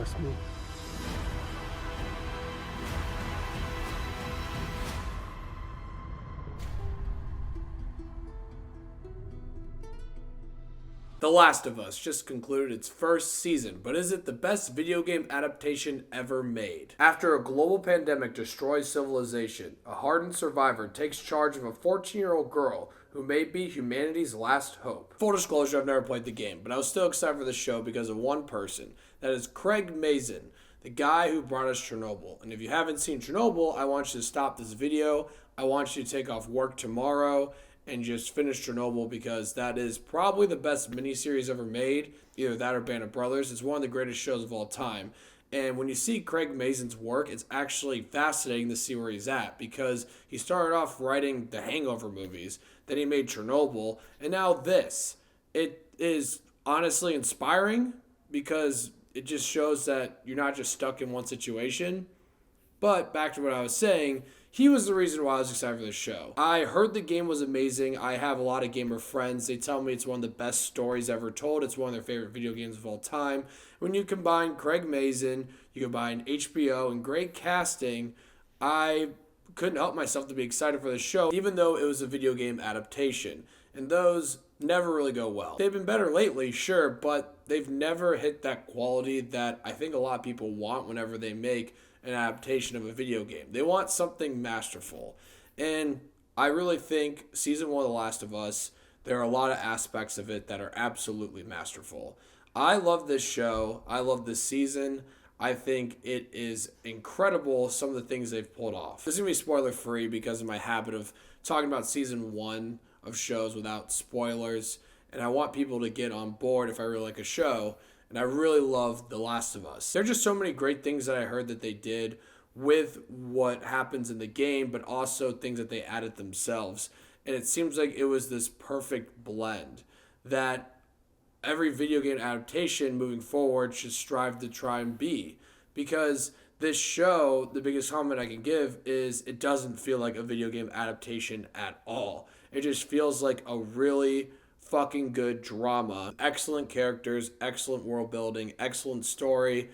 Trust me. The Last of Us just concluded its first season, but is it the best video game adaptation ever made? After a global pandemic destroys civilization, a hardened survivor takes charge of a 14-year-old girl who may be humanity's last hope. Full disclosure, I've never played the game, but I was still excited for the show because of one person. That is Craig Mazin, the guy who brought us Chernobyl. And if you haven't seen Chernobyl, I want you to stop this video. I want you to take off work tomorrow and just finish Chernobyl, because that is probably the best miniseries ever made. Either that or Band of Brothers. It's one of the greatest shows of all time. And when you see Craig Mazin's work, it's actually fascinating to see where he's at, because he started off writing the Hangover movies, then he made Chernobyl, and now this. It is honestly inspiring because it just shows that you're not just stuck in one situation. But back to what I was saying, he was the reason why I was excited for this show. I heard the game was amazing. I have a lot of gamer friends. They tell me it's one of the best stories ever told. It's one of their favorite video games of all time. When you combine Craig Mazin, you combine HBO, and great casting, I couldn't help myself to be excited for the show, even though it was a video game adaptation. And those never really go well. They've been better lately, sure, but they've never hit that quality that I think a lot of people want whenever they make an adaptation of a video game. They want something masterful. And I really think season 1 of The Last of Us, there are a lot of aspects of it that are absolutely masterful. I love this show. I love this season. I think it is incredible, some of the things they've pulled off. This is going to be spoiler free because of my habit of talking about season 1 of shows without spoilers. And I want people to get on board if I really like a show. And I really love The Last of Us. There are just so many great things that I heard that they did with what happens in the game, but also things that they added themselves. And it seems like it was this perfect blend that every video game adaptation moving forward should strive to try and be. Because this show, the biggest comment I can give is it doesn't feel like a video game adaptation at all. It just feels like a really fucking good drama. Excellent characters, excellent world building, excellent story,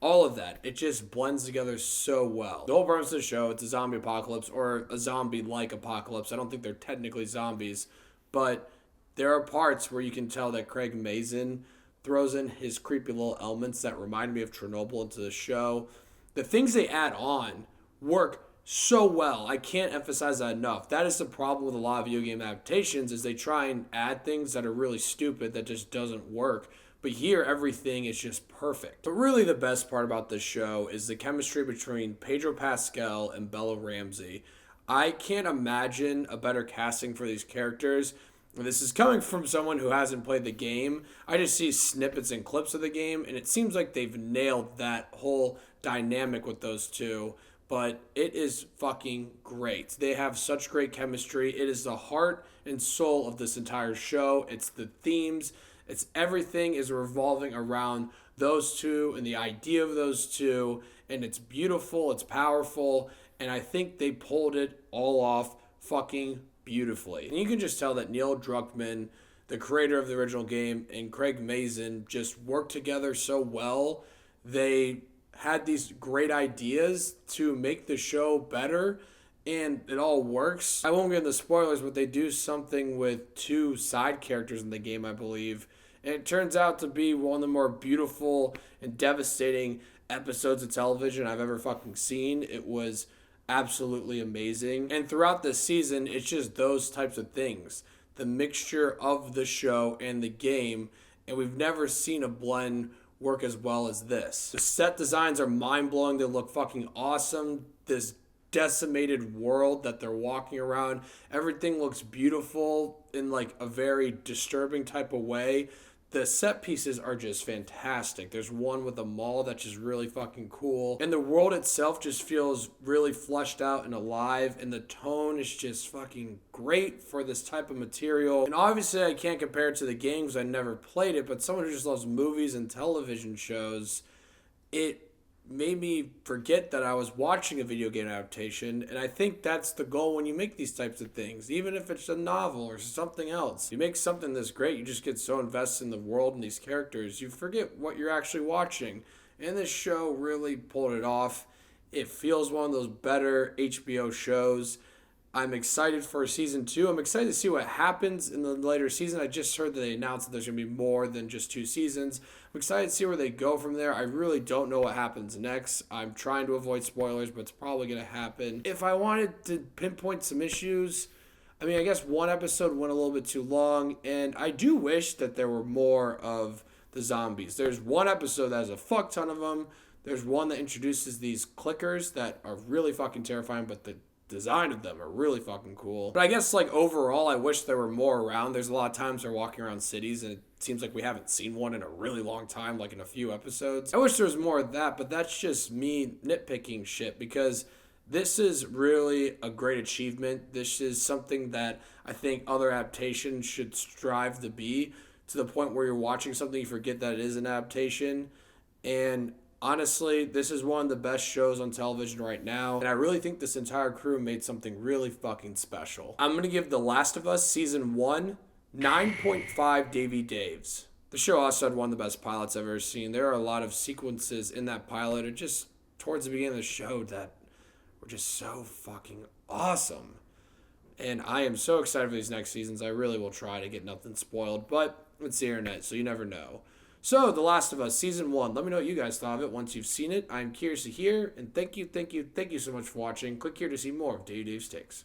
all of that. It just blends together so well. The whole premise of the show, it's a zombie apocalypse, or a zombie-like apocalypse. I don't think they're technically zombies, but there are parts where you can tell that Craig Mazin throws in his creepy little elements that remind me of Chernobyl into the show. The things they add on work so well. I can't emphasize that enough. That is the problem with a lot of video game adaptations, is they try and add things that are really stupid that just doesn't work. But here, everything is just perfect. But really the best part about this show is the chemistry between Pedro Pascal and Bella Ramsey. I can't imagine a better casting for these characters. This is coming from someone who hasn't played the game. I just see snippets and clips of the game, and it seems like they've nailed that whole dynamic with those two. But it is fucking great. They have such great chemistry. It is the heart and soul of this entire show. It's the themes. It's everything is revolving around those two and the idea of those two. And it's beautiful. It's powerful. And I think they pulled it all off fucking beautifully. And you can just tell that Neil Druckmann, the creator of the original game, and Craig Mazin just worked together so well. They had these great ideas to make the show better, and it all works. I won't get into spoilers, but they do something with 2 side characters in the game, I believe, and it turns out to be one of the more beautiful and devastating episodes of television I've ever fucking seen. It was absolutely amazing. And throughout this season, it's just those types of things. The mixture of the show and the game, and we've never seen a blend work as well as this. The set designs are mind-blowing. They look fucking awesome. This decimated world that they're walking around, everything looks beautiful in like a very disturbing type of way. The set pieces are just fantastic. There's one with a mall that's just really fucking cool. And the world itself just feels really fleshed out and alive. And the tone is just fucking great for this type of material. And obviously I can't compare it to the game because I never played it. But someone who just loves movies and television shows, it made me forget that I was watching a video game adaptation, and I think that's the goal when you make these types of things, even if it's a novel or something else. You make something this great, you just get so invested in the world and these characters, you forget what you're actually watching, And this show really pulled it off. It feels one of those better HBO shows. I'm excited for season 2. I'm excited to see what happens in the later season. I just heard that they announced that there's going to be more than just 2 seasons. I'm excited to see where they go from there. I really don't know what happens next. I'm trying to avoid spoilers, but it's probably going to happen. If I wanted to pinpoint some issues, I mean, I guess one episode went a little bit too long, and I do wish that there were more of the zombies. There's one episode that has a fuck ton of them. There's one that introduces these clickers that are really fucking terrifying, but the design of them are really fucking cool. But I guess, like, overall, I wish there were more around. There's a lot of times they're walking around cities and it seems like we haven't seen one in a really long time, like in a few episodes. I wish there was more of that, but that's just me nitpicking shit, because this is really a great achievement. This is something that I think other adaptations should strive to be, to the point where you're watching something, you forget that it is an adaptation. And honestly, this is one of the best shows on television right now, and I really think this entire crew made something really fucking special. I'm going to give The Last of Us Season 1 9.5 Davey Daves. The show also had one of the best pilots I've ever seen. There are a lot of sequences in that pilot, or just towards the beginning of the show, that were just so fucking awesome. And I am so excited for these next seasons. I really will try to get nothing spoiled, but it's the internet, so you never know. So, The Last of Us, Season 1. Let me know what you guys thought of it once you've seen it. I'm curious to hear, and thank you so much for watching. Click here to see more of Dave's Takes.